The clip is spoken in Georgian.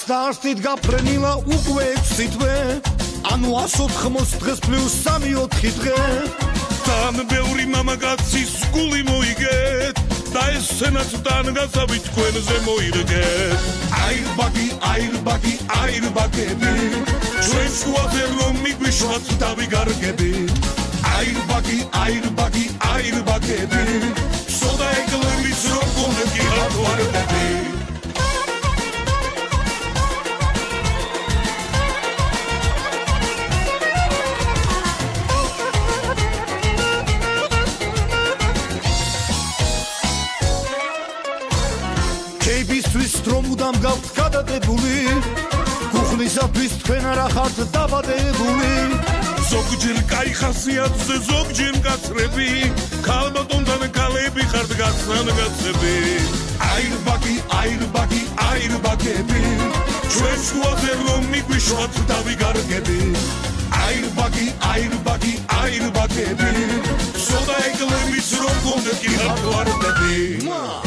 101 გაფრენილა უკვე 6 თვე ანუ 180 დღეს პლუს 3-4 დღე თან ბევრი მამაკაცის გული მოიგეთ და ეს სცენაც თან გასავით თქვენზე მოირგეთ აირბაგები ჩვენ შუაზე რომ მიგვიშვათ დავიგარგები აირბაგები სოდა ეგლების რომ გონებ კი ატვარდები KB's-თვის რომ მუდამ გავთ გადადებული გუხლისათვის თქვენ არა ხართ დაბადებული ზოგჯერ კაი ხასიათზე ზოგჯერ მკაცრები ქალბატონთან ქალები ხართ გასანგაცები აირბაგები ჩვენ შუაზე რომ მიგვიშვათ დავიგარგები აირბაგები სოდა ეგლების რომ გონებ კი ატვარდები